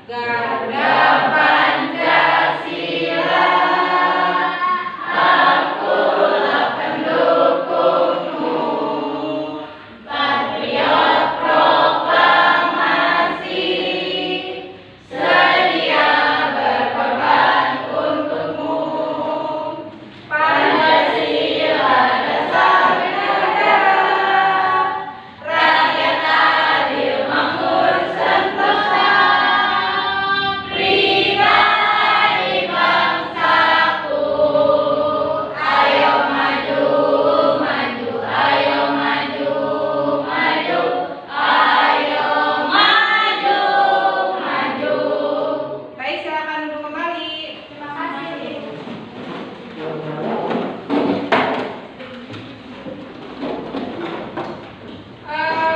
Garda Pancasila, akulah pendukungmu, patriot proklamasi, sedia berkorban untukmu. Pancasila dasar negara, rakyat adil makmur sentosa.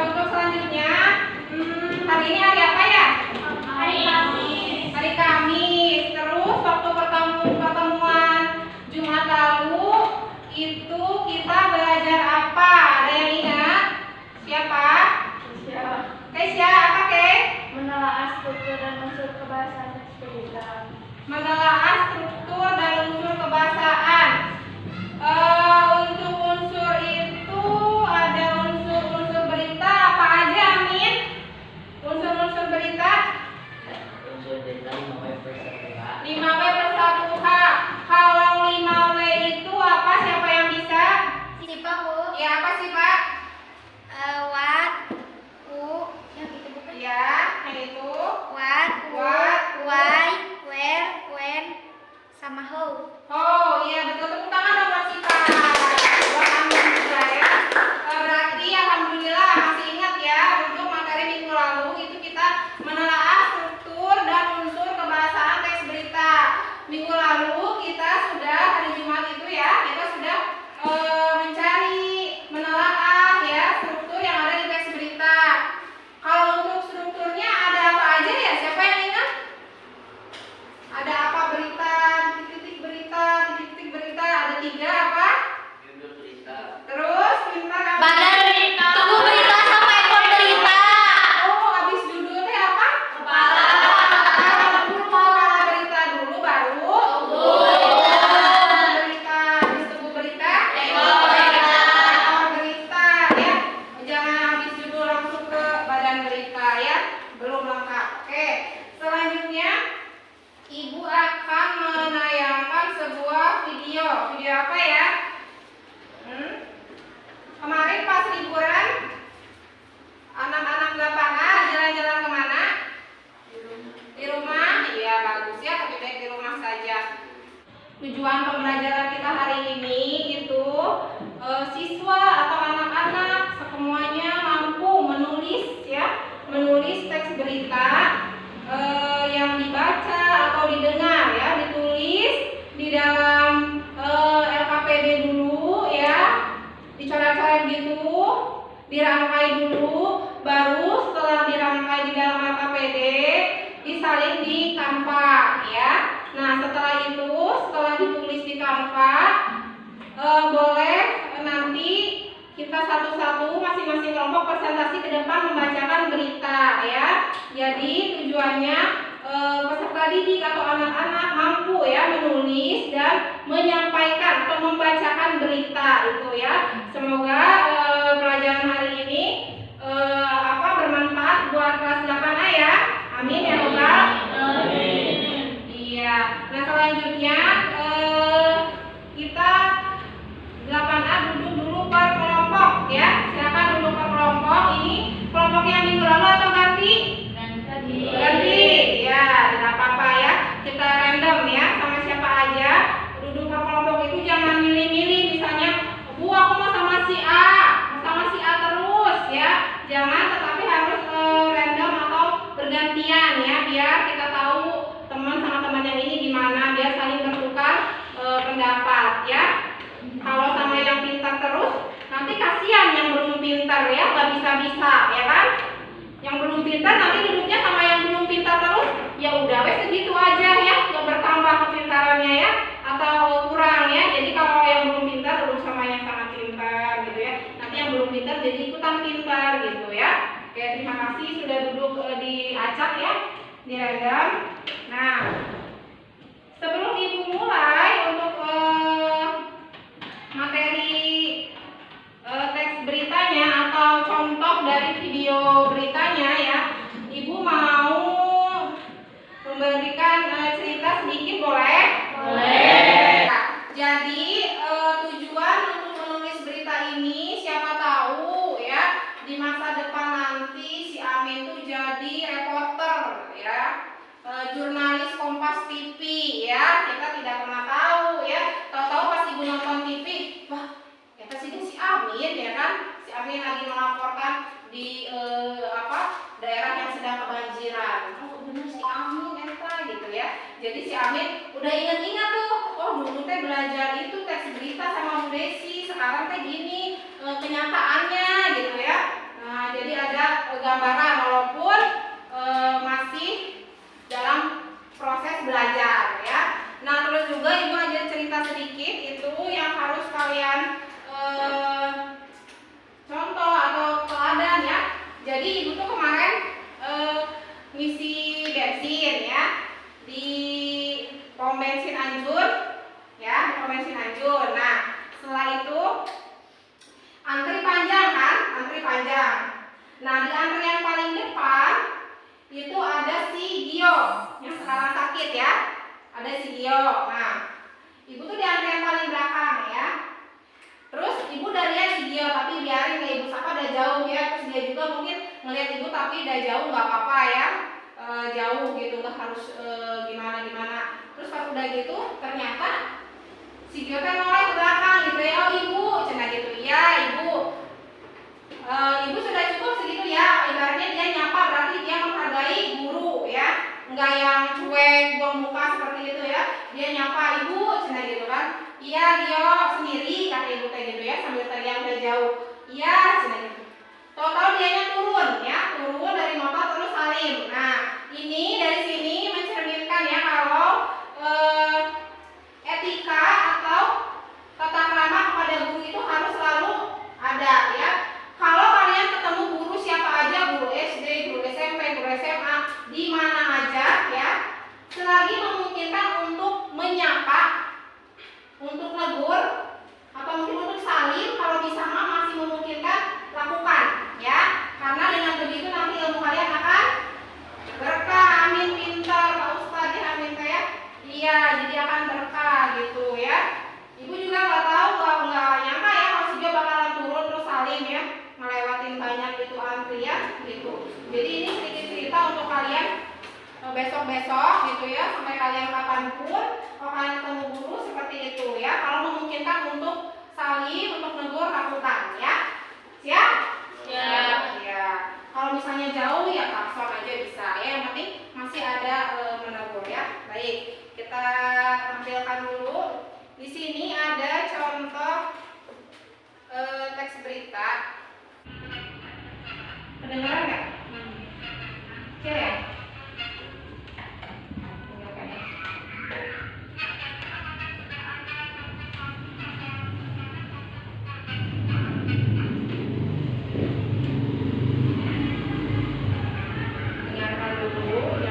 Untuk selanjutnya, hari ini hari apa ya? Hari Kamis. Hari Kamis. Terus waktu pertemuan Jumat lalu itu kita belajar apa? Ada yang ingat? Siapa? Keisha, apa Kei? Menelaah struktur dan unsur kebahasaan teks berita. Menelaah struktur dan unsur kebahasaan. Untuk unsur itu ada unsur-unsur berita apa aja, Amin? Unsur-unsur berita? Unsur berita 5W per 1H. 5W per 1H. Kalau 5W itu apa? Siapa yang bisa? Siapa, Bu? Ya, apa sih, Pak? What, who, yang itu bukan? Ya, yang itu. What, who, What, why, where, when, sama how. Oh, iya betul. Tepuk tangan dong buat kita. Buat Amin juga ya. Berarti alhamdulillah masih ingat ya, untuk materi minggu lalu itu kita menelaah struktur dan unsur kebahasaan teks berita. Minggu lalu kita sudah hari Jumat itu ya, kita sudah mencari, menelaah ya struktur yang ada di teks berita. Kalau untuk strukturnya ada apa aja ya? Siapa yang ingat? Ada apa berita, titik-titik berita, titik-titik berita, ada 3 apa? Judul berita. Terus pintar apa? Badan berita, tubuh berita, sama ekor berita. Oh, habis judulnya apa? Kepala. Kepala berita dulu baru tubuh berita. Habis tubuh berita, Ekor berita. ekor berita ya. Jangan habis judul langsung ke badan berita ya. Belum lengkap. Oke. Selanjutnya Ibu akan menayangkan sebuah video. Video apa ya? Kemarin pas liburan, anak-anak lapangan jalan-jalan kemana? Di rumah. Iya bagus ya, tapi baik di rumah saja. Tujuan pembelajaran kita hari ini itu siswa atau anak-anak semuanya mampu menulis ya, menulis teks berita yang dibaca atau didengar ya, ditulis di dalam LKPD dulu ya, dicoret-coret gitu, dirangkai dulu, baru setelah dirangkai di dalam LKPD disalin di Canva ya. Nah setelah itu, setelah ditulis di Canva, boleh nanti kita satu-satu masing-masing kelompok presentasi ke depan membacakan berita ya. Jadi tujuannya peserta didik atau anak-anak mampu ya menulis dan menyampaikan atau membacakan berita itu ya. Semoga pelajaran hari ini bermanfaat buat kelas 8A ya. Amin ya robbal. Amin. Iya. Nah selanjutnya kita 8A duduk dulu per kelompok ya. Silakan duduk per kelompok. Ini kelompok yang minggu lalu atau ganti? Ganti. Ya, tidak apa-apa ya. Kita random ya sama siapa aja. Duduk per kelompok itu jangan milih-milih. Misalnya, Bu aku mau sama si A, mau sama si A terus ya. Jangan, tetapi harus random atau bergantian ya, biar kita tahu teman sama teman yang ini gimana, biar saling bertukar pendapat ya. Kalau sama yang pintar terus, nanti kasihan yang belum pintar ya, nggak bisa-bisa ya kan. Yang belum pintar nanti duduknya sama yang belum pintar terus, ya udah wes segitu aja ya, nggak bertambah kepintarannya ya, atau kurang ya. Jadi kalau yang belum pintar duduk sama yang sangat pintar gitu ya. Nanti yang belum pintar jadi ikutan pintar gitu ya. Oke, terima kasih sudah duduk di acak ya. direndam. Nah, sebelum ibu mulai untuk materi teks beritanya atau contoh dari video beritanya ya, ibu mau memberikan cerita sedikit, boleh? Boleh. Nah, jadi tujuan untuk menulis berita ini, siapa tahu ya di masa depan nanti si Amin tuh jadi reporter ya, jurnalis Kompas TV ya. Kita tidak pernah tahu ya. Tahu-tahu pas ibu nonton TV, wah, kita si Amin ya kan, si Amin lagi melaporkan di daerah yang sedang kebanjiran. Oh bener si Amin eta gitu ya. Jadi si Amin udah ingat-ingat tuh, oh dulu teh belajar itu teks berita sama Bu Desi, sekarang teh gini kenyataannya gitu ya. Nah, jadi ada gambaran walaupun masih dalam proses belajar ya. Nah, terus juga ibu ada cerita sedikit itu yang harus kalian contoh atau teladan ya. Jadi ibu tuh kemarin ngisi bensin ya di pom bensin Anjur ya, di pom bensin Anjur. Nah, setelah itu antri panjang kan, antri panjang. Nah, di antrian paling depan itu ada si Gio yang sekarang sakit ya, ada si Gio. Nah, ibu tuh di antrian paling belakang ya. Terus ibu udah lihat si Gio, tapi biarin ya ibu sapa udah jauh ya. Terus dia juga mungkin ngelihat ibu tapi udah jauh, nggak apa-apa ya, jauh gitu, nggak harus gimana. Terus pas udah gitu ternyata si Gio kan noleh ke belakang gitu ya. Oh ibu, cenah gitu ya ibu. Ibu sudah cukup segitu ya. Ibaratnya dia nyapa berarti dia menghargai guru ya, nggak yang cuek buang muka seperti itu ya. Dia nyapa ibu, cenah gitu kan. Iya Gio sendiri kata ibu kayak gitu ya, sambil teriak udah jauh. Iya cenah gitu. Tahu-tahu dianya turun ya, turun dari motor terus salim. Nah, ini dari sini mencerminkan ya kalau etika atau tata krama kepada guru itu harus selalu ada ya. Kalau kalian ketemu guru siapa aja, guru SD, guru SMP, guru SMA, di mana aja ya, selagi memungkinkan untuk menyapa, untuk negur, atau mungkin untuk salim, kalau bisa mah masih memungkinkan lakukan ya. Karena dengan begitu nanti ilmu kalian akan berkah. Amin, pintar Pak Ustadz ya, amin ya. Iya, jadi akan berkah gitu ya. Ibu juga nggak tahu, nggak nyangka ya kalau si Gio bakalan turun terus salim ya, ngelewatin banyak itu antrian gitu. Jadi ini sedikit cerita untuk kalian besok-besok gitu ya, sampai kalian kapanpun kalau kalian ketemu guru seperti itu ya. Kalau memungkinkan untuk salim, untuk negur, lakukan ya. Siap? Siap. Ya. Kalau misalnya jauh ya klakson aja bisa ya. Yang penting masih ada menegur ya. Baik, kita tampilkan dulu. Di sini ada contoh teks berita. Kedengeran nggak? Oke ya. Dengarkan ya. Dengarkan dulu.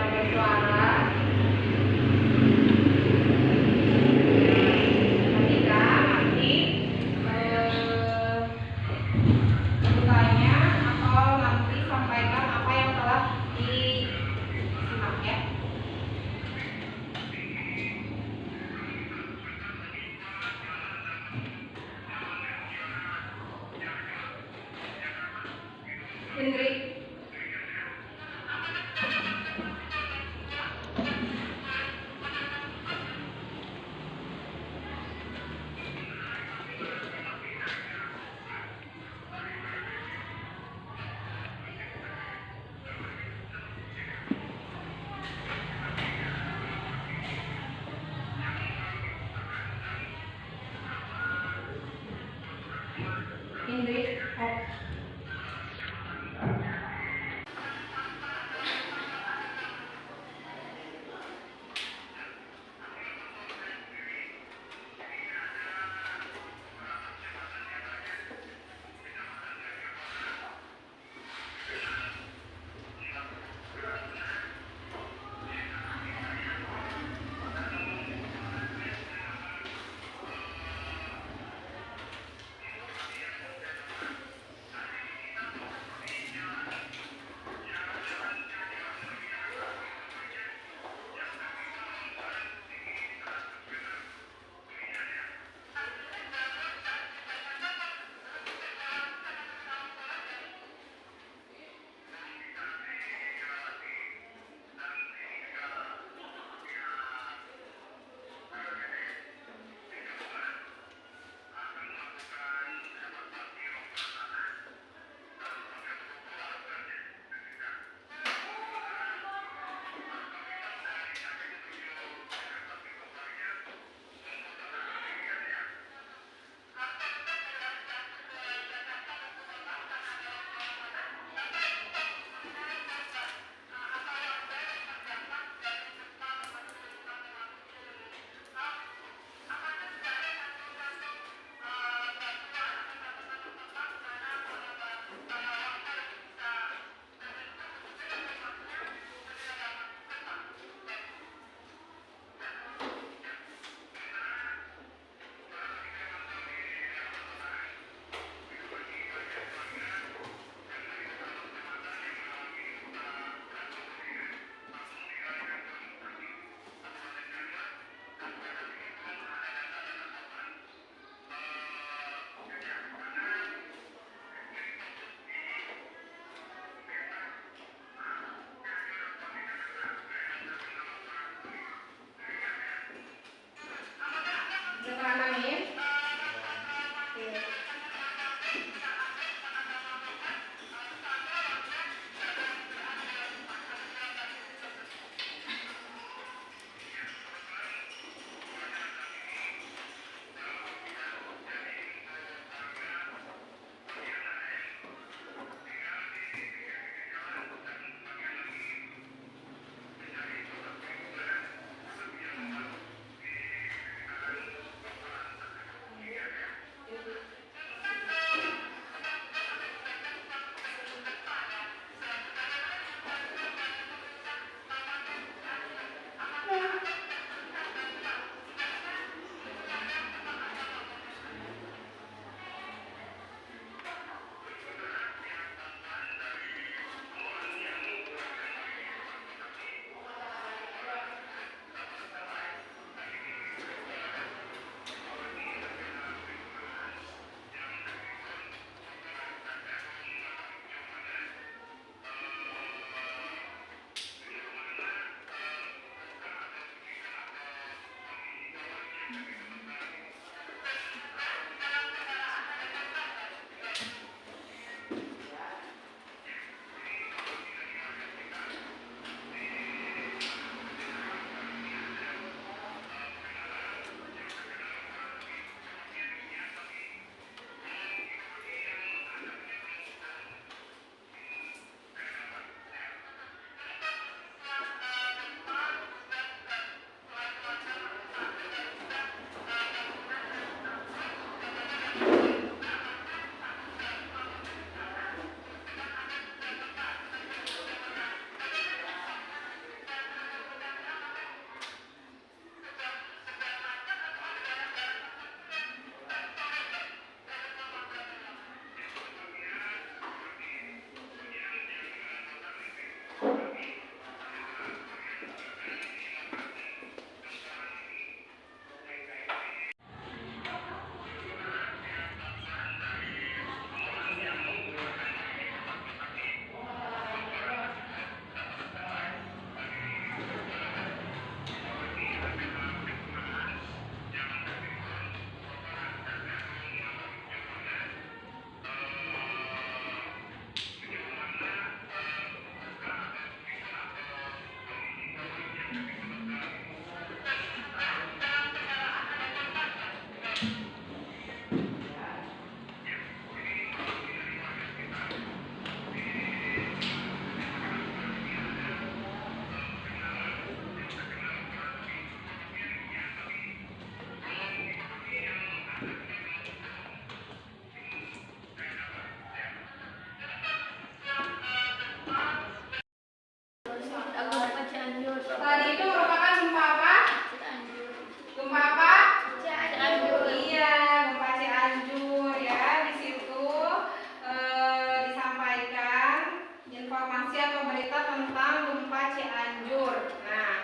berita tentang gempa Cianjur. Nah,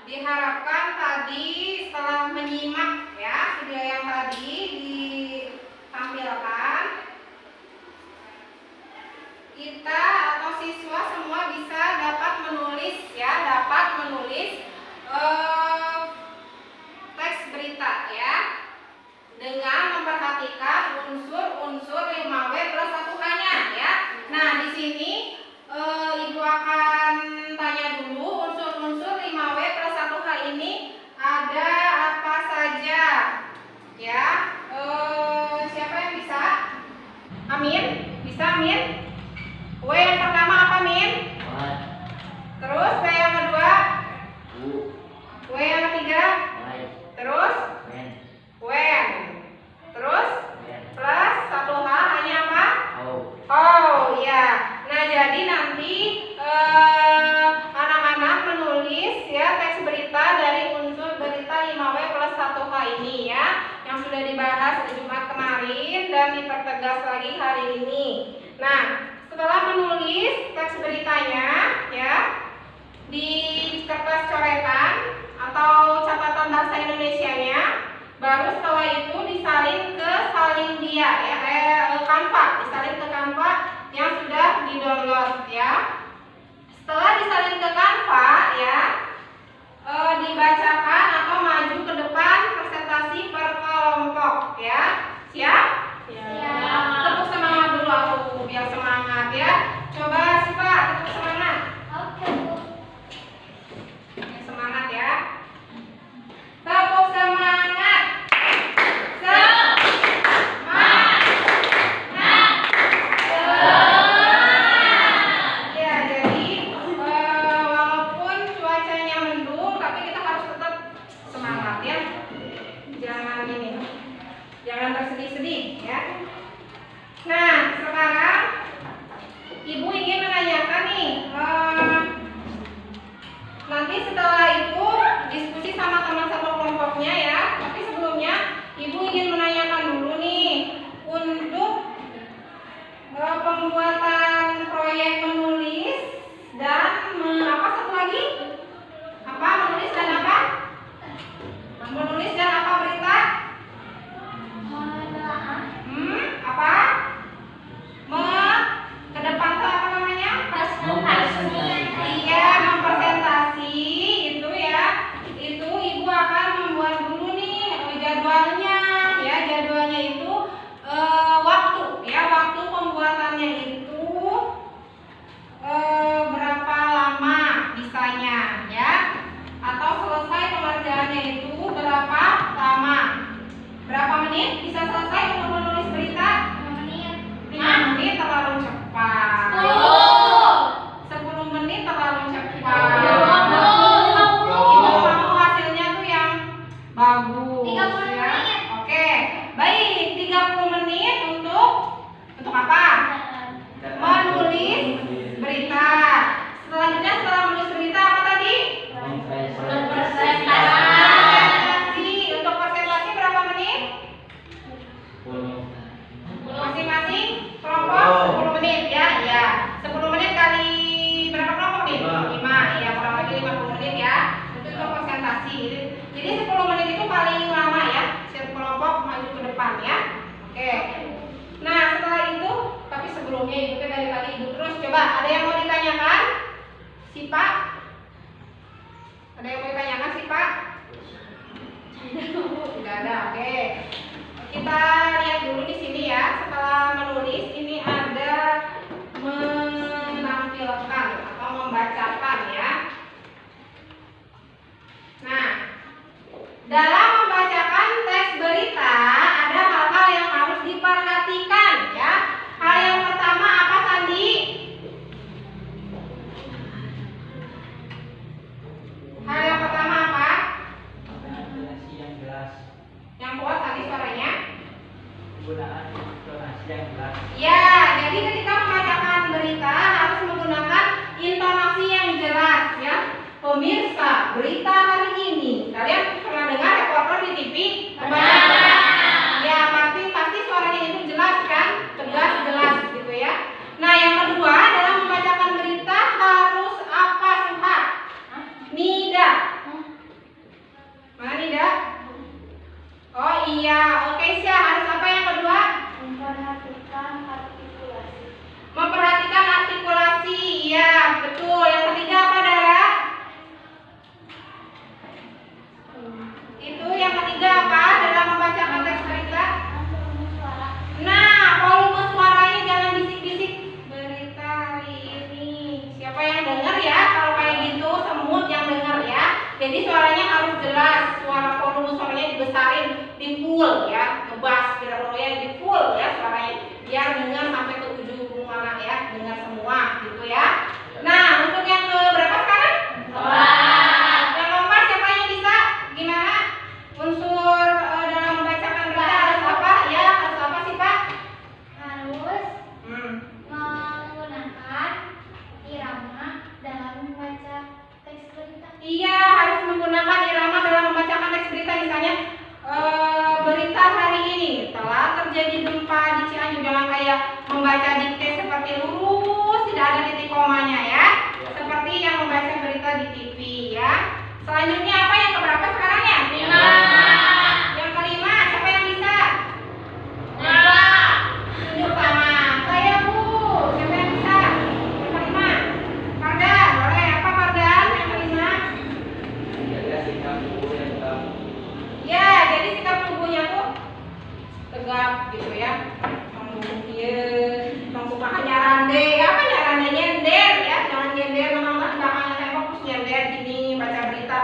diharapkan tadi setelah menyimak ya video yang tadi ditampilkan, kita atau siswa semua bisa dapat menulis teks berita ya, dengan memperhatikan unsur-unsur 5W plus 1H-nya ya. Nah, di sini Ibu akan tanya dulu unsur-unsur 5W plus 1H ini ada apa saja ya. Siapa yang bisa? Amin? Bisa Amin? W yang pertama apa Min? What? Terus W yang kedua? W yang ketiga? Why? Terus? When. Terus? Plus 1H hanya apa? Oh ya. Nah, jadi nanti anak-anak menulis ya teks berita dari unsur berita 5W plus 1H ini ya, yang sudah dibahas di Jumat kemarin dan dipertegas lagi hari ini. Nah, setelah menulis teks beritanya ya di kertas coretan atau catatan bahasa Indonesianya, baru setelah itu disalin ke Salindia ya, Canva, disalin ke Canva yang sudah di-download ya. Setelah disalin ke Canva ya, dibacakan atau maju ke depan presentasi per kelompok ya. Siap? Siap. Tepuk semangat dulu aku biar semangat ya. Coba Sipa tepuk semangat. Oke, Bu. Semangat ya. Tepuk semangat. Ya, jadi walaupun cuacanya mendung, tapi kita harus tetap semangat ya. Jangan bersedih-sedih ya. Nah, sekarang Ibu ingin menanyakan nih, nanti setelah itu diskusi sama teman satu kelompoknya ya. Tapi sebelumnya Ibu ingin menanyakan dulu nih, untuk pembuatan proyek menulis dan apa satu lagi? Apa menulis dan apa? Menulis dan apa berita? Apa? Ke depan tuh apa namanya? Iya, mempresentasi itu ya. Itu Ibu akan membuat dulu nih jadwalnya ya. Jadwalnya itu waktu ya, waktu pembuatannya itu berapa lama bisanya ya. Atau selesai pengerjaannya itu berapa lama? Berapa menit bisa selesai untuk menulis berita? 5 menit terlalu cepat. 10 menit terlalu cepat. Ibu mau hasilnya tuh yang bagus 30 ya. menit. Oke, baik, 30 menit untuk apa? Menulis berita. Selanjutnya setelah menulis berita apa tadi? Untuk presentasi berapa menit? Masing-masing kelompok 10 menit ya. Ya, 10 menit kali berapa kelompok nih? 5. Ya, kurang lebih 50 menit ya. Untuk presentasi. Jadi 10 menit itu paling lama ya. Setiap kelompok maju ke depan ya. Oke. Nah, setelah itu, tapi sebelumnya Ibu dari tadi Ibu terus coba ada yang mau ditanyakan? Si Pak? Ada yang mau ditanyakan sih Pak? Tidak ada, oke. Kita lihat dulu di sini ya. Setelah menulis ini ada menampilkan atau membacakan ya. Nah, dalam membacakan teks berita ada hal-hal yang harus diperhatikan ya. Hal yang pertama apa Sandi? Hal yang pertama apa? Yang kuat tadi suaranya? Penggunaan intonasi yang jelas. Ya, jadi ketika membacakan berita harus menggunakan intonasi yang jelas ya. Pemirsa, berita hari ini. Kalian pernah dengar reporter di TV? Ya, pasti suaranya itu jelas kan? Tegas, jelas gitu ya. Nah, yang kedua dalam membacakan Jadi suaranya harus jelas, suara volume suaranya dibesarin, di full ya, ngebas, kira-kira di full ya suaranya, biar dengar sampai ke ujung mana ya, dengar semua gitu ya. Nah, untuk yang ke berapa sekarang? Yang keempat siapa yang bisa? Gimana? Unsur dalam membacakan berita harus apa? Ya, harus apa sih Pak? Harus menggunakan irama dalam membaca teks berita. Iya, harus menggunakan irama dalam membacakan teks berita. Misalnya berita hari ini telah terjadi gempa di Cianjur, jangan kayak membaca dikte seperti lurus, tidak ada titik komanya ya. Seperti yang membaca berita di TV ya. Selanjutnya apa yang keberapa sekarang ya? 5. Yang kelima, siapa yang bisa? Tunjuk tangan. Saya Bu. Siapa yang bisa? Yang kelima. Pardan, boleh apa Pardan? Yang kelima. Jaga sikap tubuh yang tegap. Ya, jadi sikap tubuhnya tuh tegap gitu ya. Kumaha nyarande, apa nyarande nyender ya, jangan nyender menonton di belakangnya tembok terus nyender gini baca berita.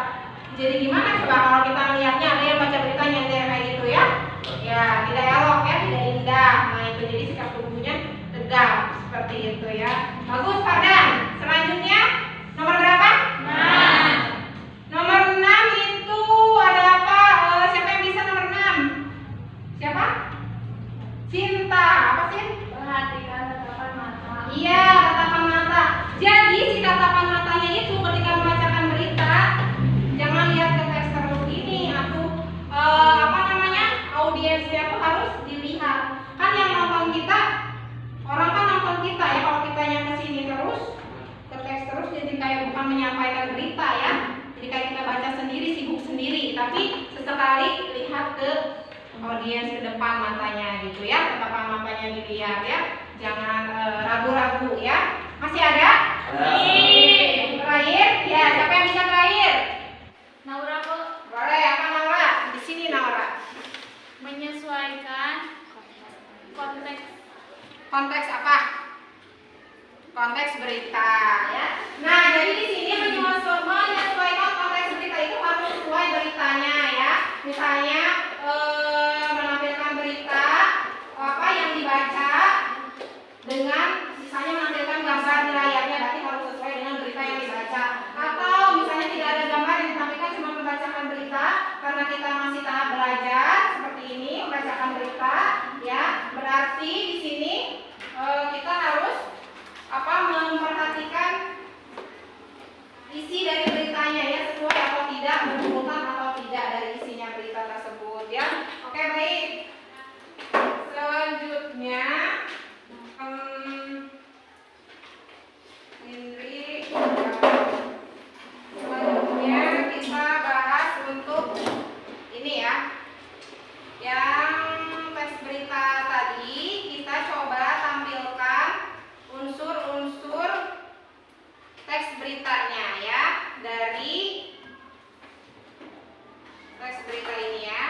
Jadi gimana coba kalau kita lihatnya ada yang baca berita nyender kayak gitu ya? Ya, tidak elok ya, tidak indah. Nah itu jadi sikap tubuhnya tegap seperti itu ya. Bagus Pardan. Selanjutnya nomor berapa? Nomor 6 itu ada apa? Siapa yang bisa nomor 6? Siapa? Cinta. Apa sih? Perhatikan tatapan mata. Iya, tatapan mata. Jadi si tatapan matanya itu ketika membacakan berita, jangan lihat ke teks terus ini atau apa namanya, audiensnya tuh harus dilihat. Kan yang nonton kita, orang kan nonton kita ya, kalau kitanya ke sini terus, ke teks terus, jadi kayak bukan menyampaikan berita ya. Jadi kayak kita baca sendiri, sibuk sendiri. Tapi sesekali lihat ke audiens ke depan matanya gitu ya, tatapan matanya dilihat ya, jangan ragu-ragu ya. Masih ada? Terakhir, ya siapa yang bisa terakhir? Naura Bu. Boleh, apa Naura? Di sini Naura. Menyesuaikan konteks. Konteks apa? Konteks berita ya. Nah, jadi di sini menyesuaikan konteks berita itu harus sesuai beritanya ya. Misalnya menampilkan berita apa yang dibaca dengan misalnya menampilkan gambar di layarnya, berarti harus sesuai dengan berita yang dibaca. Atau misalnya tidak ada gambar yang ditampilkan, cuma membacakan berita karena kita masih tahap belajar seperti ini, membacakan berita ya. Berarti di sini kita harus apa, memperhatikan isi dari beritanya ya, sesuai atau tidak, berurutan atau tidak dari isinya berita tersebut ya. Oke, baik. Selanjutnya selanjutnya kita bahas untuk ini ya, yang tes berita tadi kita coba tampilkan unsur-unsur teks beritanya ya, dari teks berita ini ya.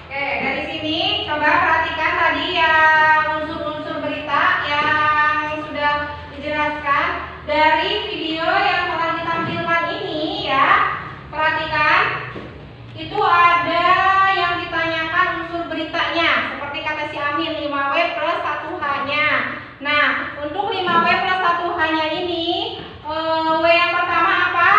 Oke, dari sini coba perhatikan tadi yang unsur-unsur berita yang sudah dijelaskan dari video yang telah ditampilkan ini ya. Perhatikan, itu ada yang ditanyakan unsur beritanya, seperti kata si Amin, 5W plus 1H-nya. Nah, untuk 5W plus 1H-nya ini, W yang pertama apa?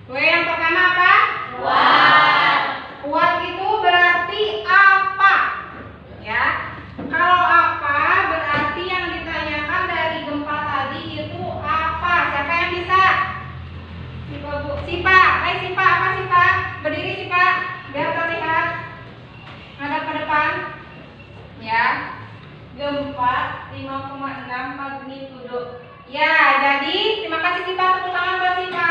W yang pertama apa? Kuat itu berarti apa? Ya. Kalau apa berarti yang ditanyakan dari gempa tadi itu apa? Siapa yang bisa? Sipa Bu. Sipa. Sipa apa Sipa? Berdiri Sipa biar terlihat. Ngadap ke depan. Ya. Gempa 5,6 magnitudo. Ya, jadi terima kasih Sipa, tepuk tangan buat Sipa.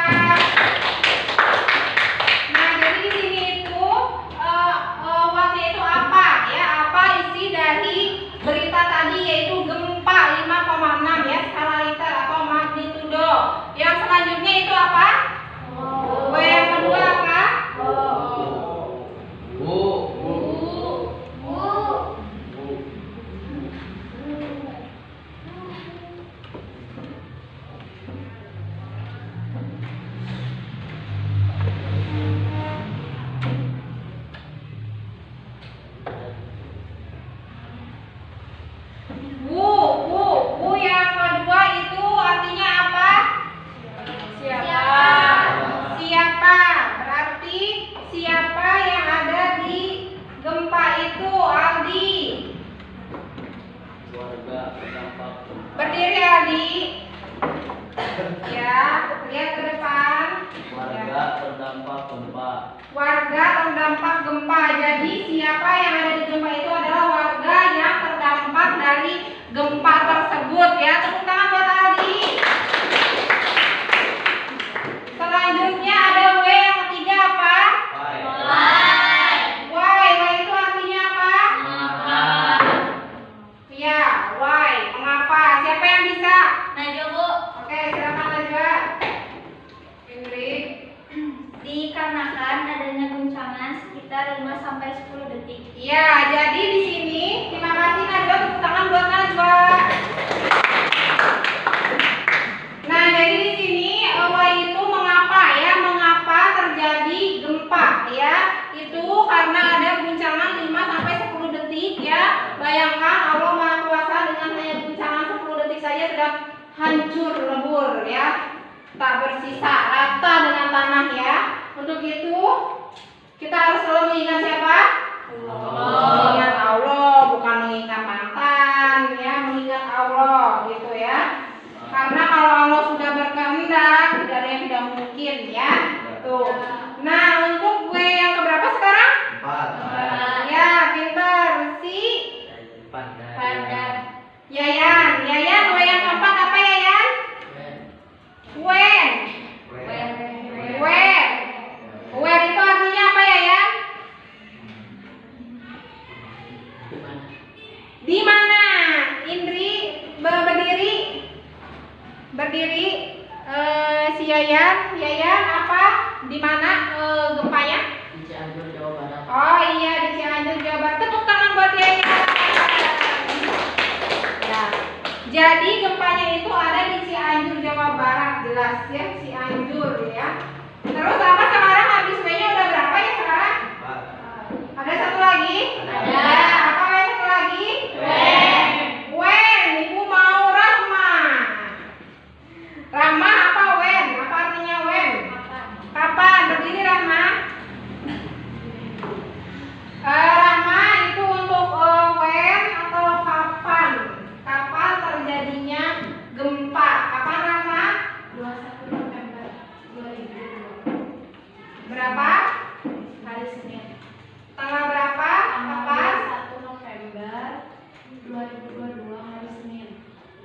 gempa. Jadi siapa yang ada di gempa itu adalah warga yang terdampak dari gempa tersebut ya. Tepuk tangan buat Aldi. Selanjutnya ada W yang ketiga apa? Why. Why itu artinya apa? Ya, why. Mengapa? Siapa yang bisa? Najwa, Bu. Oke, silakan Najwa. Ingrid. Dikarenakan adanya guncangan sekitar 5 sampai 10 detik. Ya, jadi di sini terima kasih Najwa, tepuk tangan buat Najwa. Nah, jadi di sini why itu mengapa ya? Mengapa terjadi gempa ya? Itu karena ada guncangan 5 sampai 10 detik ya. Bayangkan Allah Maha Kuasa dengan hanya guncangan 10 detik saja sudah hancur lebur ya. Tak bersisa, rata dengan tanah ya. Untuk itu kita harus selalu mengingat siapa? Mengingat Allah, bukan mengingat mantan ya, mengingat Allah gitu ya. Karena kalau Allah sudah berkehendak, tidak ada yang tidak mungkin ya. Tuh. Nah, untuk W yang keberapa sekarang? 4. Ya, pintar. Si Pada Yayan. Yayan, W yang keempat apa Yayan? When. Where. Where itu artinya apa Yayan? Di mana? Indri berdiri. Berdiri. Si Yayan. Yayan apa? Di mana gempanya? Di Cianjur, Jawa Barat. Oh iya, di Cianjur, Jawa Barat. Tepuk tangan buat Yayan. Ya. Jadi gempanya itu ada di Cianjur, Jawa Barat, jelas ya, Cianjur ya. Terus apa sekarang habis W-nya udah berapa ya sekarang? 4. Ada satu lagi? Ada. Apa W satu lagi? When. Ibu mau Rahma. Rahma apa when? Apa artinya when? Kapan? Berdiri Rahma. Rahma itu untuk when atau kapan? Kapan terjadinya gempa? Kapan Rahma? 21 November 2022. Berapa? Hari Senin. Tanggal berapa? Kapan? 21 November 2022 hari Senin.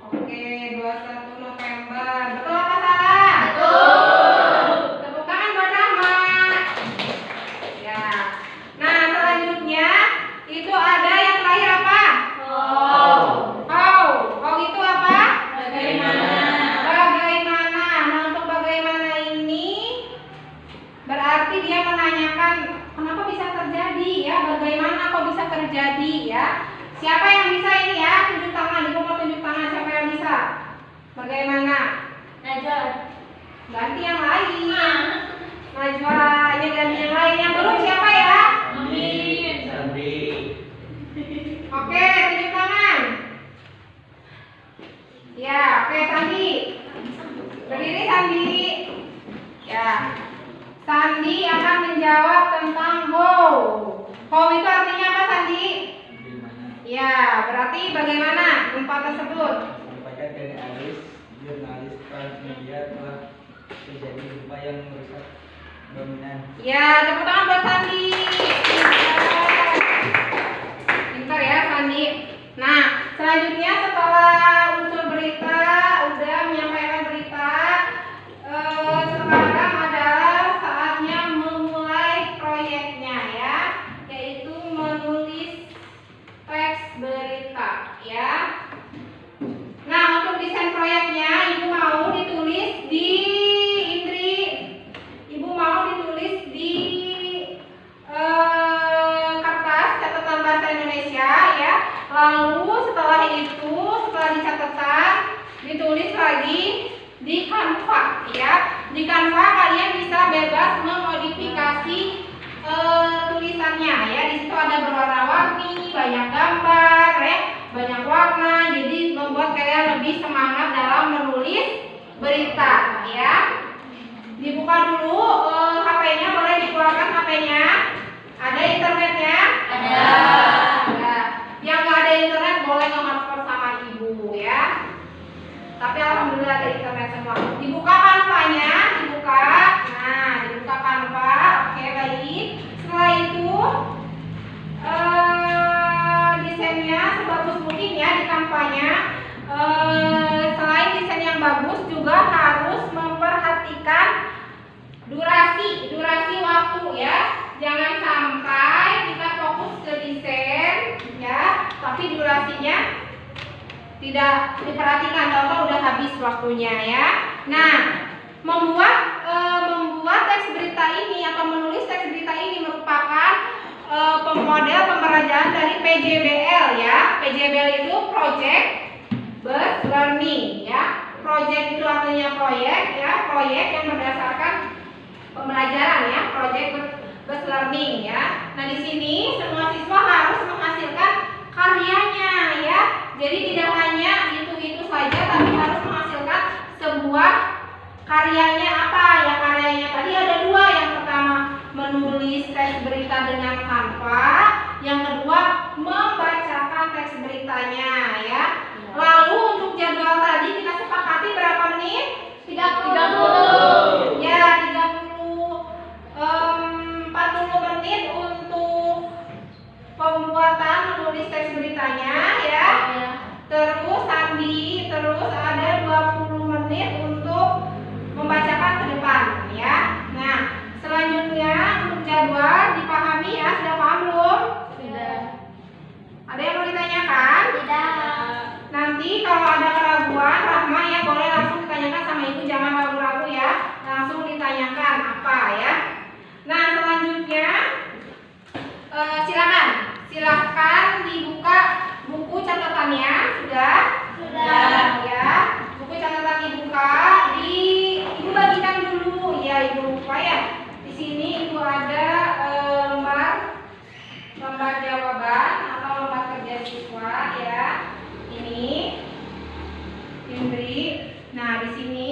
Oke, 21 November. Betul apa salah? Betul. Tepuk tangan buat Rahma. Ya. Nah, selanjutnya itu ada yang terakhir apa? How. How itu apa? Bagaimana? Bagaimana. Nah, untuk bagaimana ini berarti dia menanyakan kenapa bisa terjadi ya? Bagaimana kok bisa terjadi ya? Siapa yang bisa ini ya? Tunjuk tangan. Ibu mau tunjuk tangan. Siapa yang bisa? Bagaimana? Najwa. Ganti yang lain. Najwa, ya ganti yang lain. Yang belum siapa ya? Amin. Sandri. Oke, tunjuk tangan. Ya, oke Sandi. Berdiri Sandi. Ya. Sandi akan menjawab tentang how. How itu artinya apa Sandi? Di mana? Ya, berarti bagaimana gempa tersebut? Sampaikan dari Aris, jurnalis transmedia telah terjadi gempa yang merusak bangunan. Ya, tepuk tangan buat Sandi. Pintar ya Sandi. Nah, selanjutnya setelah unsur berita udah menyampaikan berita, sekarang adalah saatnya memulai proyeknya ya, yaitu menulis teks berita ya. Nah, untuk desain proyeknya ibu mau ditulis di Indri. Ibu mau ditulis di kertas catatan bahasa Indonesia ya. Lalu setelah itu, setelah dicatatkan, ditulis lagi di Canva ya. Di Canva kalian bisa bebas memodifikasi tulisannya ya. Di situ ada berwarna-warni, banyak gambar ya, banyak warna. Jadi membuat kalian lebih semangat dalam menulis berita ya. Dibuka dulu HP-nya, boleh dikeluarkan HP-nya. Ada internetnya? Ada. Ada. Yang nggak ada internet boleh nge-hotspot sama ibu ya. Tapi alhamdulillah ada internet semua. Dibuka Canva-nya, dibuka. Nah, dibuka Canva. Oke, baik. Setelah itu durasi waktu ya. Jangan sampai kita fokus ke desain ya, tapi durasinya tidak diperhatikan, tahu-tahu udah habis waktunya ya. Nah, membuat teks berita ini atau menulis teks berita ini merupakan model pembelajaran dari PJBL ya. PJBL itu Project Based Learning ya. Project itu artinya proyek ya, proyek yang berdasarkan pembelajaran ya, Project Based Learning ya. Nah, di sini semua siswa harus menghasilkan karyanya ya. Jadi tidak hanya itu saja, tapi harus menghasilkan sebuah karyanya. Apa ya karyanya? Tadi ada dua. Yang pertama menulis teks berita dengan Canva, yang kedua membacakan teks beritanya ya. Lalu untuk jadwal tadi kita sepakati berapa menit? 30. Ya, 40 menit untuk pembuatan menulis teks beritanya ya. Terus ada 20 menit untuk membacakan ke depan ya. Nah, selanjutnya untuk jadwal dipahami ya. Sudah paham belum? Sudah. Ada yang mau ditanyakan? Tidak. Nanti kalau ada keraguan, Rahma ya boleh langsung ditanyakan sama ibu, jangan ragu-ragu ya. Langsung ditanyakan apa ya. Nah, selanjutnya silakan dibuka buku catatannya. Sudah? Ya. Buku catatan dibuka, ibu bagikan dulu ya, ibu lupa ya. Di sini ibu ada lembar jawaban atau lembar kerja siswa ya. Ini Indri. Nah, di sini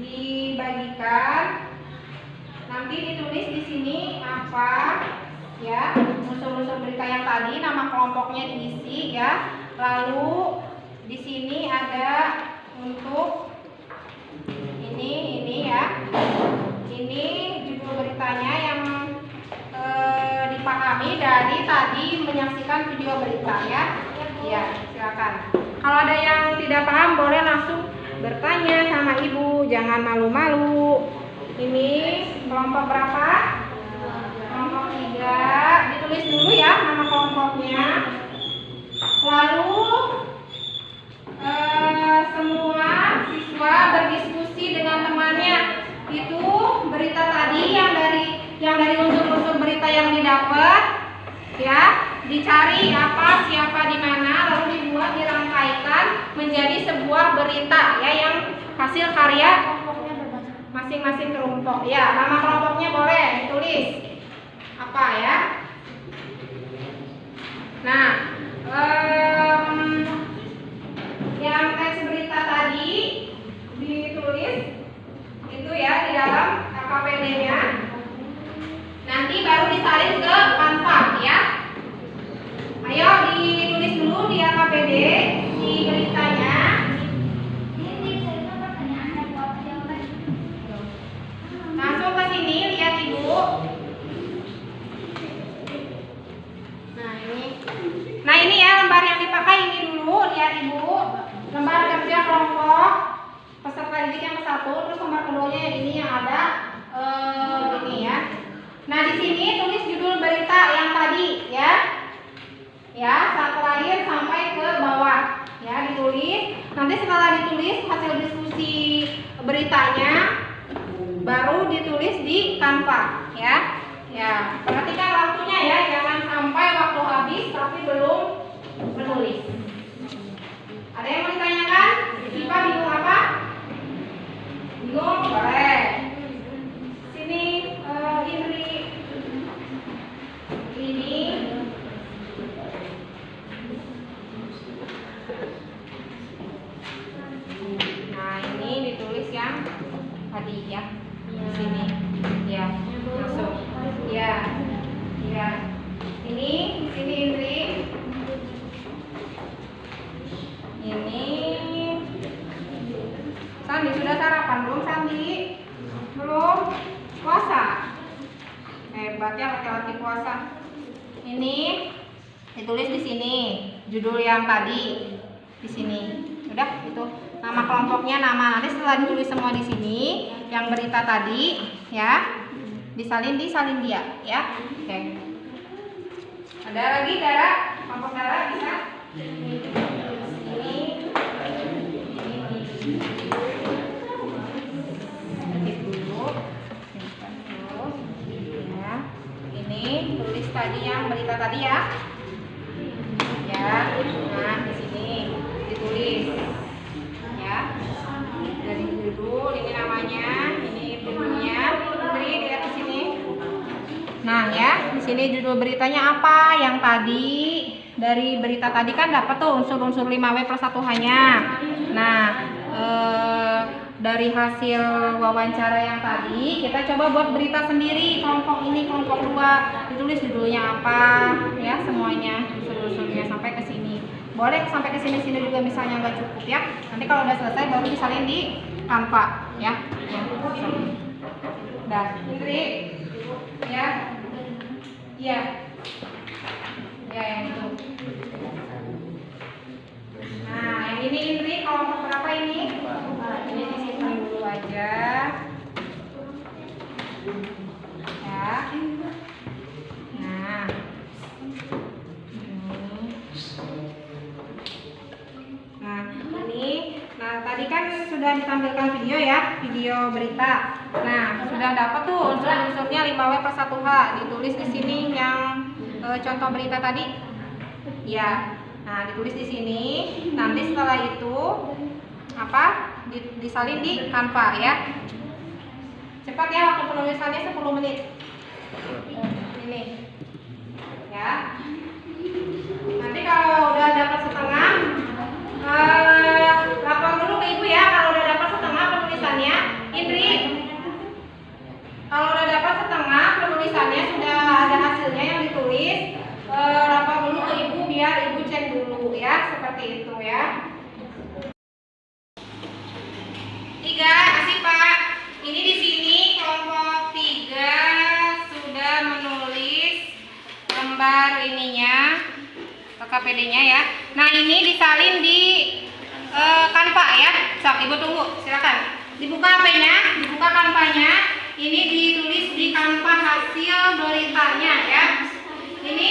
dibagikan. Nanti ditulis di sini apa ya, unsur-unsur berita yang tadi, nama kelompoknya diisi ya. Lalu di sini ada untuk ini ya. Ini judul beritanya yang dipahami dari tadi menyaksikan video berita ya. Ya, silakan. Kalau ada yang tidak paham boleh langsung bertanya sama ibu, jangan malu-malu. Ini kelompok berapa? Kelompok 3. Ditulis dulu ya nama kelompoknya. Lalu semua siswa berdiskusi dengan temannya. Itu berita tadi yang dari unsur-unsur berita yang didapat ya, dicari apa, siapa, di mana, lalu dibuat, dirangkaikan menjadi sebuah berita ya, yang hasil karya masing-masing kelompok ya. Nama kelompoknya boleh ditulis apa ya. Nah, yang teks berita tadi ditulis itu ya di dalam KKPD-nya. Nanti baru disalin ke Canva ya. Ayo ditulis dulu di KKPD di beritanya. Langsung ke sini, lihat ibu. Nah ini ya lembar yang dipakai ini dulu, lihat ibu. Lembar kerja kelompok peserta didik yang ke-1, terus lembar keduanya yang ini yang ada ini ya. Nah di sini tulis judul berita yang tadi ya. Ya, saat terakhir sampai ke bawah ya, ditulis. Nanti setelah ditulis hasil diskusi beritanya baru ditulis di Canva ya. Ya, perhatikan waktunya ya, jangan sampai waktu habis tapi belum menulis. Ada yang mau ditanyakan? Siapa bingung apa? Bingung? Boleh. Sini Indri. Ini nah ini ditulis yang tadi ya, di sini ya, langsung ya, ya. Ini di sini Indri. Ini Sandi sudah sarapan belum Sandi? Belum? Puasa? Hebat ya laki-laki puasa. Ini ditulis di sini judul yang tadi di sini. Udah itu. nama kelompoknya, nama. Nanti setelah ditulis semua di sini, yang berita tadi, ya, disalin dia, ya. Oke. Ada lagi Dara, kelompok Dara bisa? Ini. Ketik dulu. Simpan terus. Ya. Ini tulis tadi yang berita tadi ya. Ya. Nah, di sini ditulis. Ya. Dari dulu ini namanya, ini ibunya. Putri dilihat di sini. Nah, ya, di sini judul beritanya apa? Yang tadi dari berita tadi kan dapat tuh unsur-unsur 5W plus 1H-nya. Nah, dari hasil wawancara yang tadi, kita coba buat berita sendiri kelompok ini, kelompok 2. Ditulis judulnya apa, ya, semuanya, unsur-unsurnya sampai ke sini. Boleh sampai ke sini-sini juga misalnya nggak cukup ya. Nanti kalau udah selesai baru disalin di Canva, ya. Udah, Indri. Ya, iya, ya yang itu. Nah, yang ini Indri kelompok berapa ini? Ini disimpan dulu aja. Ya. Nah, nah tadi kan sudah ditampilkan video ya, video berita. Nah, sudah dapat tuh unsur-unsurnya 5W plus 1H. Ditulis di sini yang contoh berita tadi. Ya. Nah, ditulis di sini. Nanti setelah itu apa? Disalin di Canva ya. Cepat ya, waktu penulisannya 10 menit. Ini. Ya. Nanti kalau udah dapat setengah, lapor dulu ke ibu ya kalau udah dapat setengah penulisannya. Indri, kalau udah dapat setengah penulisannya, sudah ada hasilnya yang ditulis, lapor dulu ke ibu biar ibu cek dulu ya, seperti itu ya. 3, asik Pak. Ini di sini kelompok 3 sudah menulis lembar ininya, KPD-nya ya. Nah, ini disalin di Canva ya. Sok, ibu tunggu, silakan. Dibuka HP-nya, dibuka Canva-nya. Ini ditulis di Canva hasil beritanya ya. Ini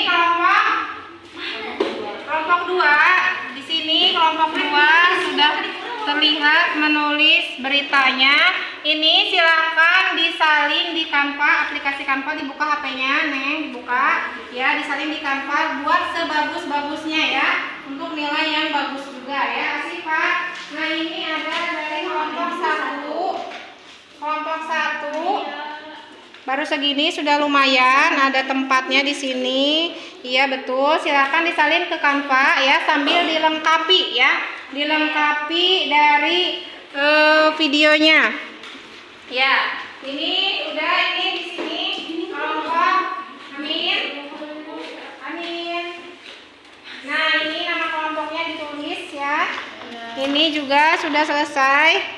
kelompok 2. Di sini kelompok 2 sudah terlihat menulis beritanya. Ini silakan disalin di Canva, aplikasi Canva, dibuka HP-nya, Neng, dibuka ya, disalin di Canva buat sebagus-bagusnya ya, untuk nilai yang bagus juga ya. Asik Pak. Nah, ini ada dari kelompok 1 baru segini sudah lumayan, ada tempatnya di sini. Iya betul, silakan disalin ke Canva ya, sambil dilengkapi ya, dilengkapi dari videonya. Ya, ini udah, ini di sini kelompok Amin. Nah, ini nama kelompoknya ditulis ya. Ini juga sudah selesai.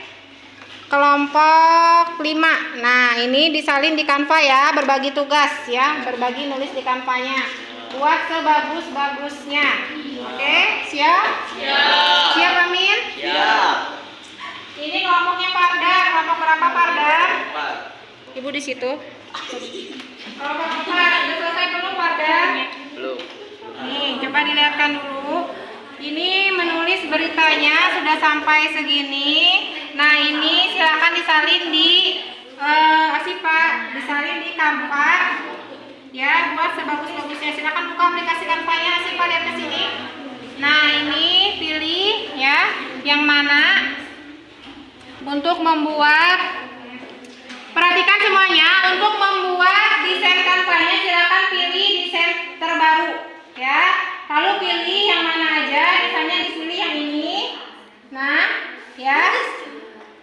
Kelompok 5. Nah, ini disalin di Canva ya, berbagi tugas ya, berbagi nulis di Canva-nya. Buat sebagus-bagusnya. Oke, siap? Siap. Siap Amin? Siap. Ini kelompoknya Pardar. Kelompok berapa Pardar? 4. Ibu di situ. Kelompok 4. Sudah selesai belum Pardar? Belum. Nih, coba dilihatkan dulu. Ini menulis beritanya sudah sampai segini. Nah, ini silakan disalin di asik Pak, disalin di Canva ya, buat sebagus-bagusnya. Silakan buka aplikasi Canva-nya, asik Pak, lihat ke sini. Nah, ini pilih ya yang mana untuk membuat. Perhatikan semuanya, untuk membuat desain Canva-nya silakan pilih desain terbaru ya. Lalu pilih yang mana aja, misalnya dipilih yang ini. Nah, ya.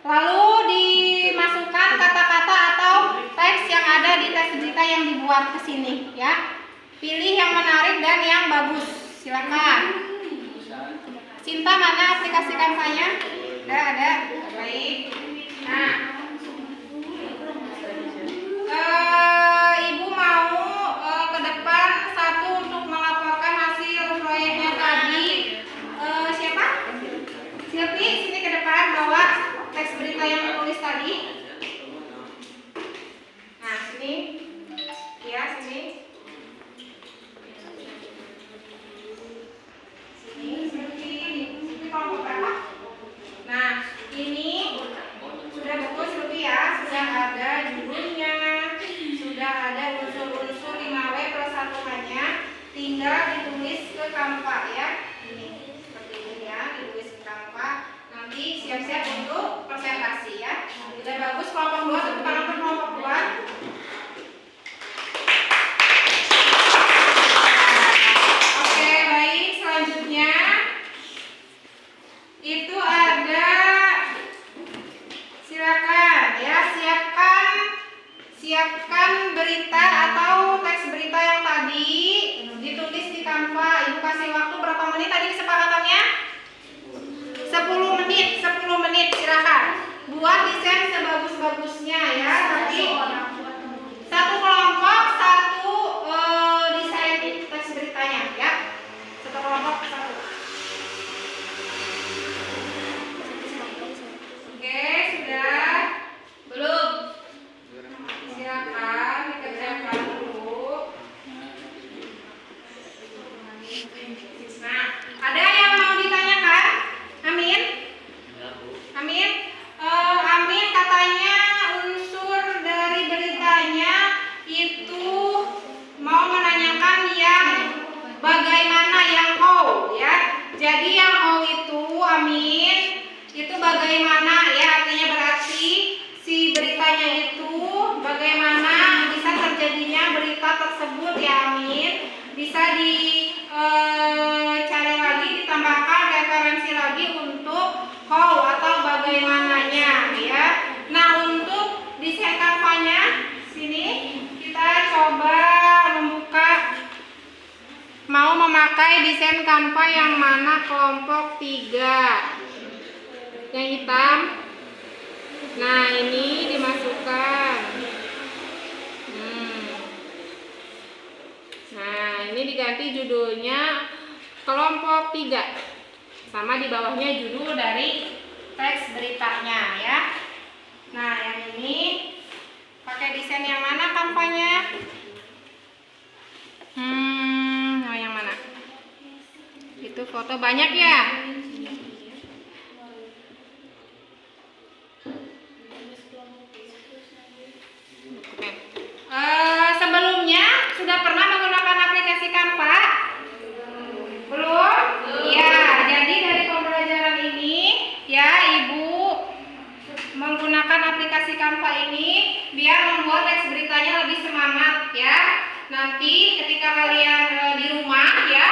Lalu dimasukkan kata-kata atau teks yang ada di teks berita yang dibuat ke sini ya. Pilih yang menarik dan yang bagus. Silakan. Cinta mana aplikasi Canva-nya? Ada. Baik. Nah, Ibu mau ke depan satu untuk melaporkan hasil proyeknya tadi. Siapa? Silvi, sini ke depan. Udah bagus, kelompok 2 tepuk tangan untuk kelompok 2. Oke, baik, selanjutnya itu ada, silakan ya, siapkan berita atau teks berita yang tadi ditulis di Canva. Ibu kasih waktu berapa menit tadi kesepakatannya? 10 menit, silakan buat desain sebagus-bagusnya ya. Tapi satu kelompok satu desain teks beritanya ya. Satu kelompok satu. Oke, sudah? Belum? Silakan dikerjakan dulu. Nah, ada yang mau ditanyakan? Amin? Amin? Amin katanya unsur dari beritanya itu mau menanyakan yang bagaimana, yang how ya. Jadi yang how itu, Amin, itu bagaimana ya, artinya berarti si beritanya itu bagaimana bisa terjadinya berita tersebut ya, Amin. Bisa dicari lagi, ditambahkan referensi lagi untuk how atau bagaimananya ya. Nah, untuk desain Canva-nya sini kita coba mau memakai desain Canva yang mana, kelompok 3 yang hitam. Nah, ini dimasukkan. Nah, ini diganti judulnya kelompok 3 sama di bawahnya judul dari teks beritanya ya. Nah, yang ini pakai desain yang mana Canva-nya? Yang mana? Itu foto banyak ya? Sebelumnya sudah pernah menggunakan aplikasi Canva? Belum? Iya, jadi dari pembelajaran ini ya, Ibu menggunakan aplikasi Canva ini biar membuat teks beritanya lebih semangat ya. Nanti ketika kalian di rumah ya,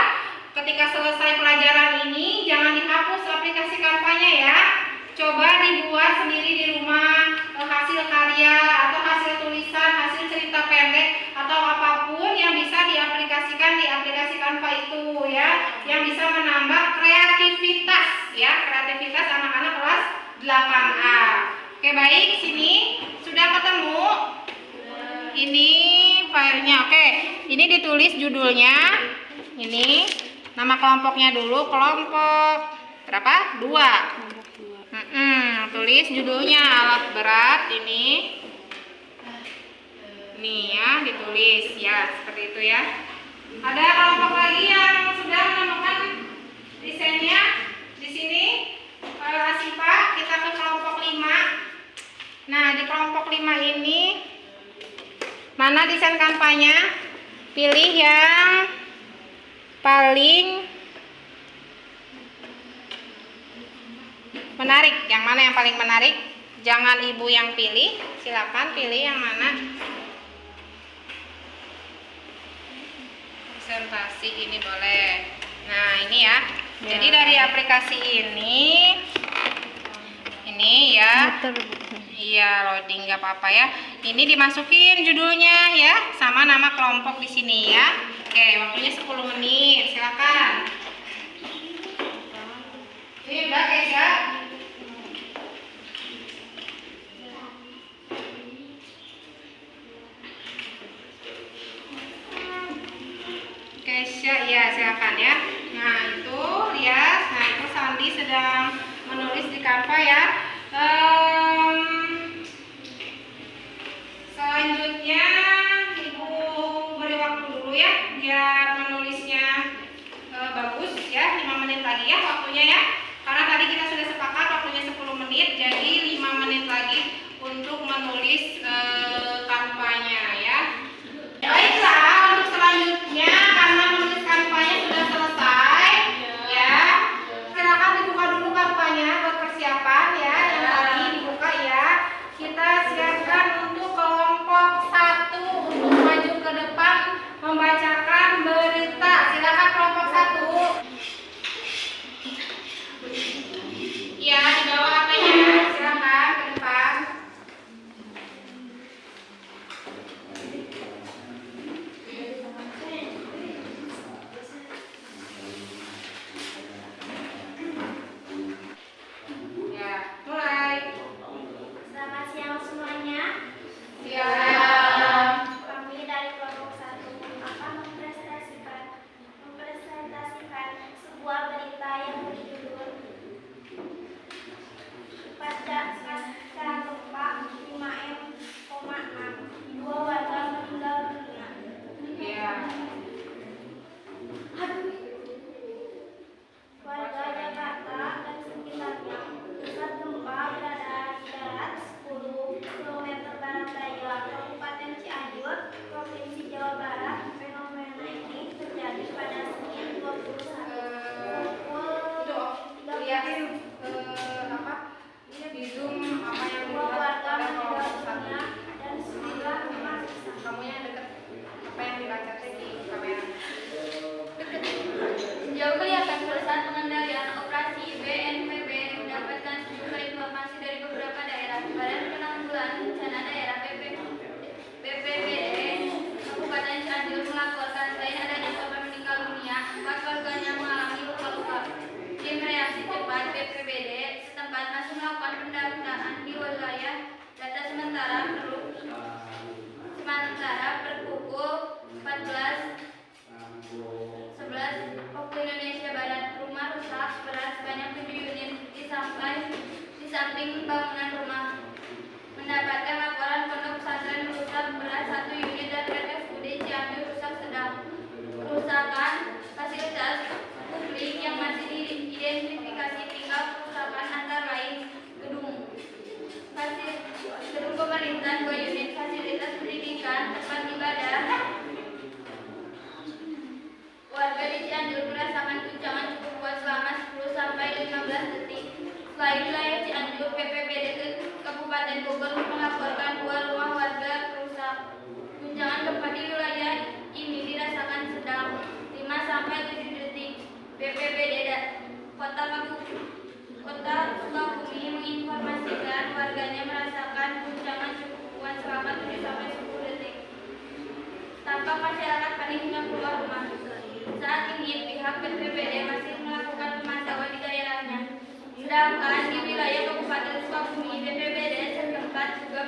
ketika selesai pelajaran ini jangan dihapus aplikasi Canva-nya ya. Coba dibuat sendiri di rumah hasil karya atau hasil tulisan, hasil cerita pendek atau apapun yang bisa diaplikasikan di aplikasi Canva itu ya, yang bisa menambah kreativitas ya, kreativitas anak-anak kelas 8A. Oke, baik, sini sudah ketemu ini filenya. Oke, ini ditulis judulnya, ini nama kelompoknya dulu, kelompok berapa? 2. Tulis judulnya alat berat ini ya, ditulis ya, seperti itu ya. Ada kelompok lagi yang sudah menemukan desainnya di sini. Asifa, kita ke kelompok 5. Nah, di kelompok 5 ini mana desain Canva-nya? Pilih yang paling menarik. Yang mana yang paling menarik? Jangan Ibu yang pilih, silakan pilih yang mana. Presentasi ini boleh. Nah, ini ya. Jadi dari aplikasi ini ya. Iya, loading nggak apa-apa ya. Ini dimasukin judulnya ya, sama nama kelompok di sini ya. Oke, waktunya 10 menit. Silakan. Ini udah guys ya. Ya, silakan ya. Nah, itu lihat. Nah, itu Sandi sedang menulis di Canva ya. Selanjutnya Ibu beri waktu dulu ya, biar menulisnya bagus ya. 5 menit lagi ya waktunya ya. Karena tadi kita sudah sepakat waktunya 10 menit, jadi 5 menit lagi untuk menulis Canva-nya ya. Baiklah, untuk selanjutnya karena menulis Canva-nya sudah selesai ya, silakan dibuka dulu Canva-nya buat persiapan ya, yang tadi pembuatan 2 unit fasilitas pendidikan tempat ibadah. Warga di Cianjur merasakan guncangan cukup kuat selama 10 sampai 15 detik. Selain wilayah Cianjur, BPBD Kabupaten Bogor melaporkan 2 rumah warga rusak. Guncangan gempa di wilayah ini dirasakan sedang 5 sampai 7 detik. BPBD Kota Sukabumi menginformasikan warganya merasakan guncangan cukup kuat selama 7 sampai 10 detik. Tampak masyarakat panik hingga keluar rumah. Saat ini pihak BPBD masih melakukan pemantauan di daerahnya. Sedangkan di wilayah Kabupaten Sukabumi, BPBD setempat juga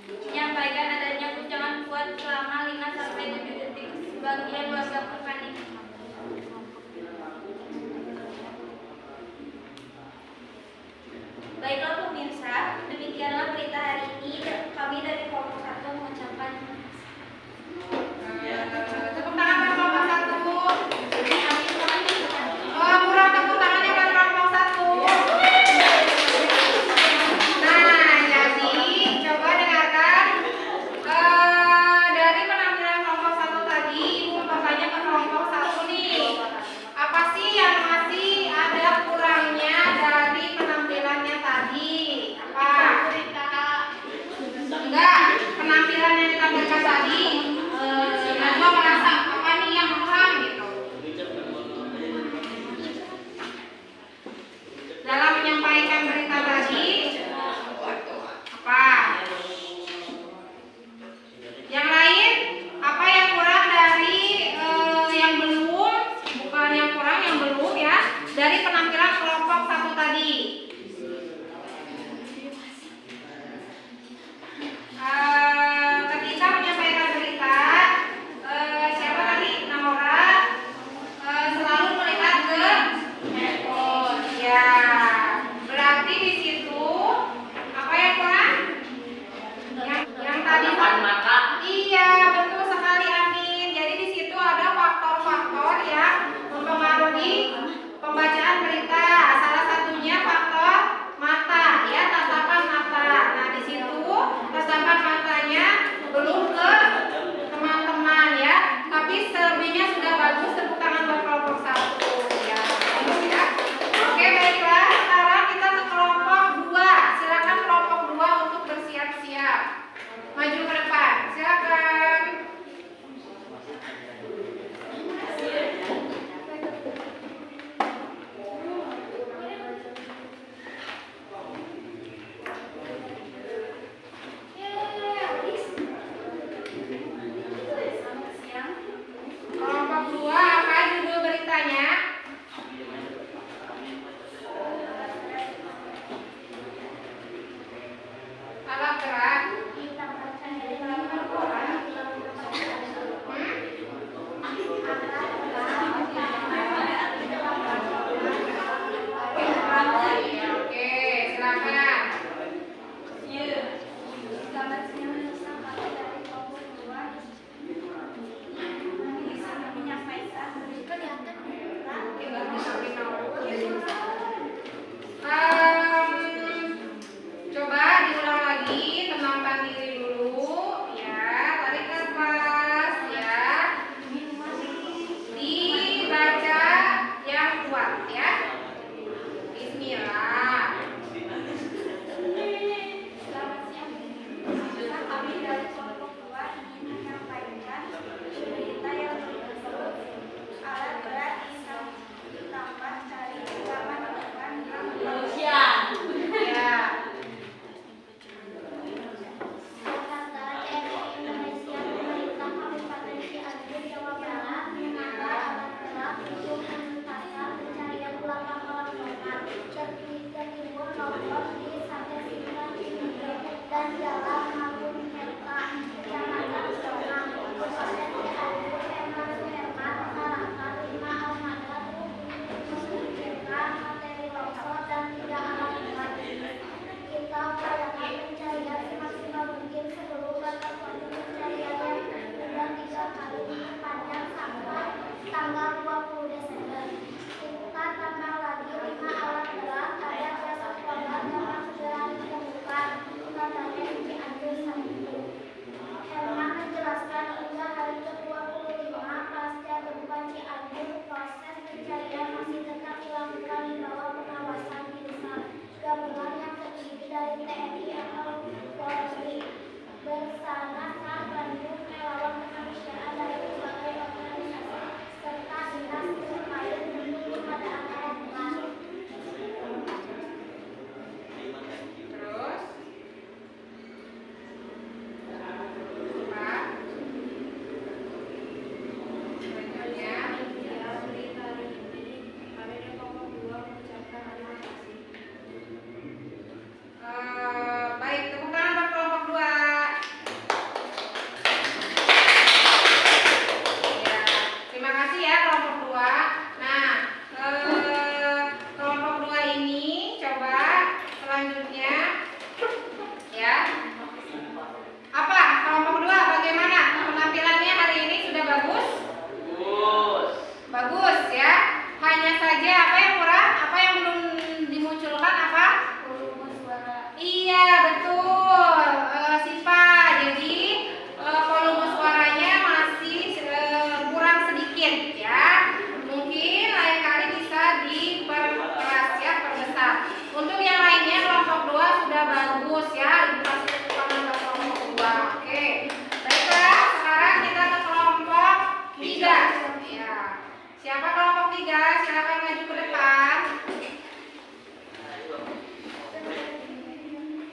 menyampaikan adanya guncangan kuat selama 5 sampai 7 detik. Sebagian warga pun panik. Baiklah pemirsa, demikianlah berita hari ini. Kami dari kelompok 1 mengucapkan Tepuk tangan buat kelompok 1. Kurang tepuk tangannya buat kelompok 1.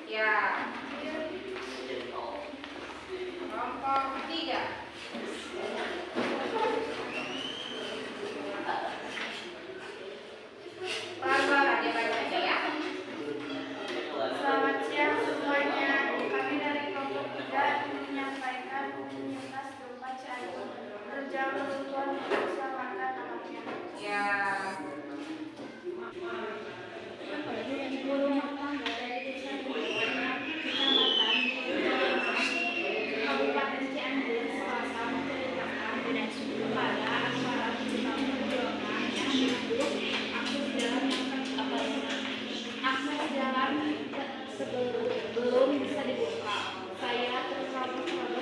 Ya. Kelompok 3. Pelan-pelan aja baca ya. Selamat siang semuanya. Kami dari kelompok 3 ingin menyampaikan penyintas gempa Cianjur. Berjalan runtuhan untuk selamatkan anaknya. Ya. Ibu rumah tangga dari desa Buluan, kecamatan Kabupaten Cianjur, Selasa menceritakan kepada aparat tentang perjuangan yang mendukung akses jalan yang akses jalan sebelum bisa dibuka. Saya terus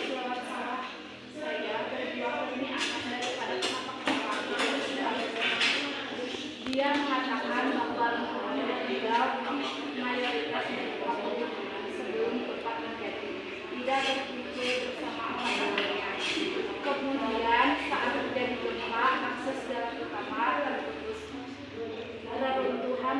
lewat sawah. Saya berjuang demi anak daripada penapak. Dia mengatakan bahwa tinggal mayoritas dari kelompok sebelum gempa terjadi tidak berkumpul bersama anggotanya. Kemudian saat terjadi gempa, akses jalan utama terputus, reruntuhan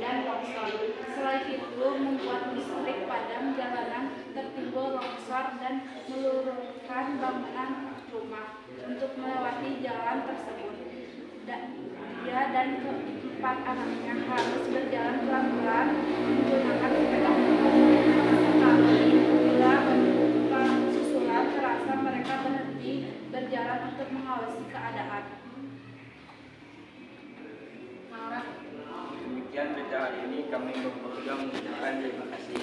dan longsor. Selain itu membuat listrik padam, jalanan tertimbun longsor dan meluruskan bangunan rumah. Untuk melewati jalan tersebut, dia dan keempat anaknya harus berjalan pelan-pelan menggunakan sepeda motor. Sekali bila gempa susulan terasa, mereka berhenti berjalan untuk mengawasi keadaan. Demikian berita hari ini, kami juga mengucapkan terima kasih.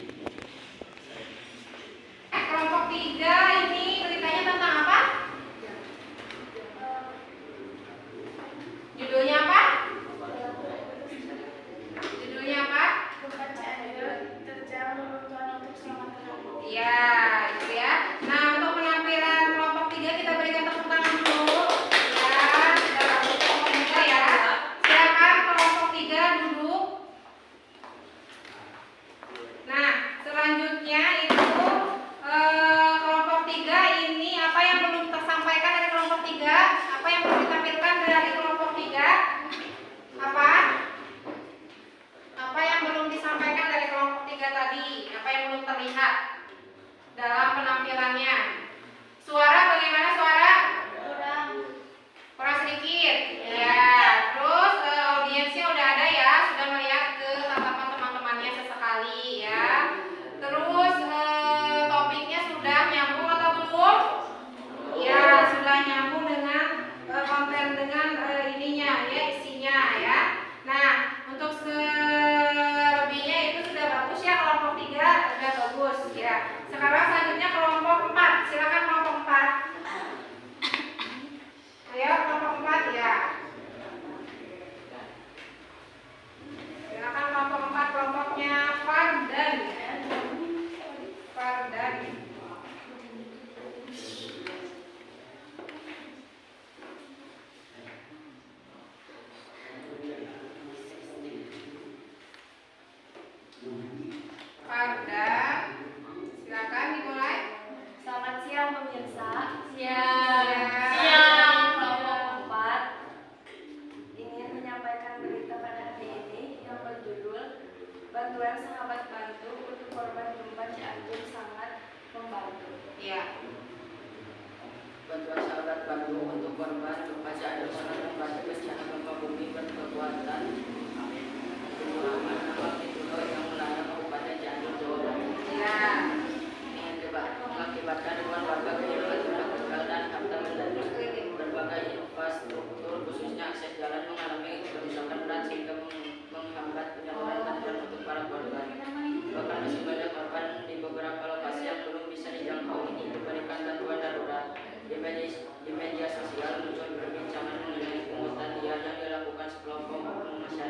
Kelompok 3 ini beritanya tentang apa? Judulnya apa? Judulnya apa? Gempa Cianjur terjang runtuhan untuk selamatkan anak. Iya, itu ya. Nah, untuk penampilan kelompok 3 kita berikan tepuk tangan dulu. Ya, sudah bagus kelompok 3 ya. Silakan kelompok 3 duduk. Nah, selanjutnya itu kelompok 3 ini apa yang belum tersampaikan dari kelompok 3? Apa yang belum ditampilkan dari kelompok 3? Apa? Apa yang belum disampaikan dari kelompok 3 tadi? Apa yang belum terlihat dalam penampilannya? Suara bagaimana suara? Kurang sedikit. Ya. Terus audiensnya udah ada ya, sudah melihat ke tatapan teman-temannya sesekali ya. Terus topiknya sudah nyambung atau belum? Ya, sudah nyambung dengan konten dengan ininya ya, isinya ya. Nah, untuk selebihnya itu sudah bagus ya, kelompok 3 sudah bagus ya. Sekarang selanjutnya kelompok 4. Silakan kelompok 4. Ayo kelompok 4 ya. Silakan kelompok 4, kelompoknya Fardan. Fardan. Fardan. Silakan dimulai. Selamat siang pemirsa. Siang. Kelompok 4 ingin menyampaikan berita pada hari ini yang berjudul Bantuan Sahabat Bantu untuk Korban Gempa Cianjur sangat membantu. Iya. Bantuan sahabat bantu untuk korban gempa Cianjur sangat membantu. Bencana gempa bumi berkekuatan 6,0 magnitudo yang melanda Kabupaten Cianjur, Jawa Barat. Ya. Mengakibatkan ribuan warga kehilangan tempat tinggal dan harta benda. Berbagai infrastruktur khususnya akses jalan mengalami kerusakan berat sehingga menghambat penyaluran bantuan untuk para korban. Bahkan masih banyak korban di beberapa lokasi yang belum bisa dijangkau ini diberikan bantuan darurat. Di media sosial muncul perbincangan mengenai pungutan liar yang dilakukan sekelompok oknum masyarakat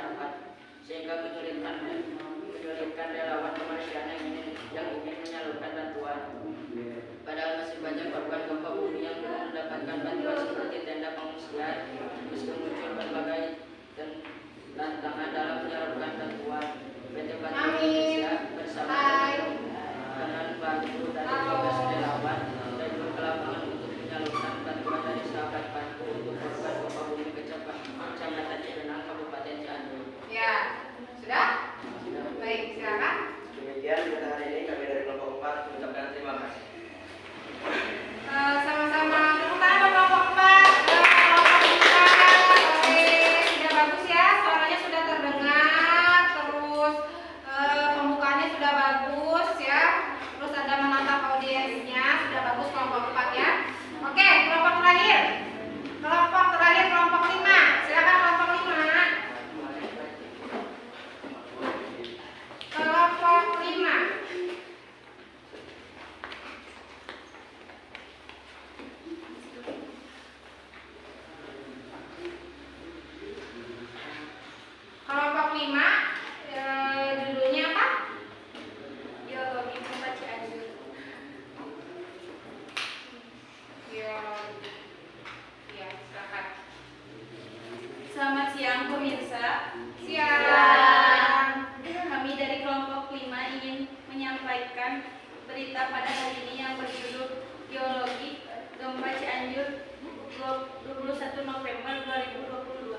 menyampaikan berita pada hari ini yang berjudul Geologi Gempa Cianjur 21 November 2022.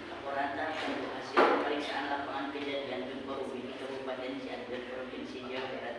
Laporan tentang hasil pemeriksaan lapangan kejadian gempa bumi di Kabupaten Cianjur, Provinsi Jawa Barat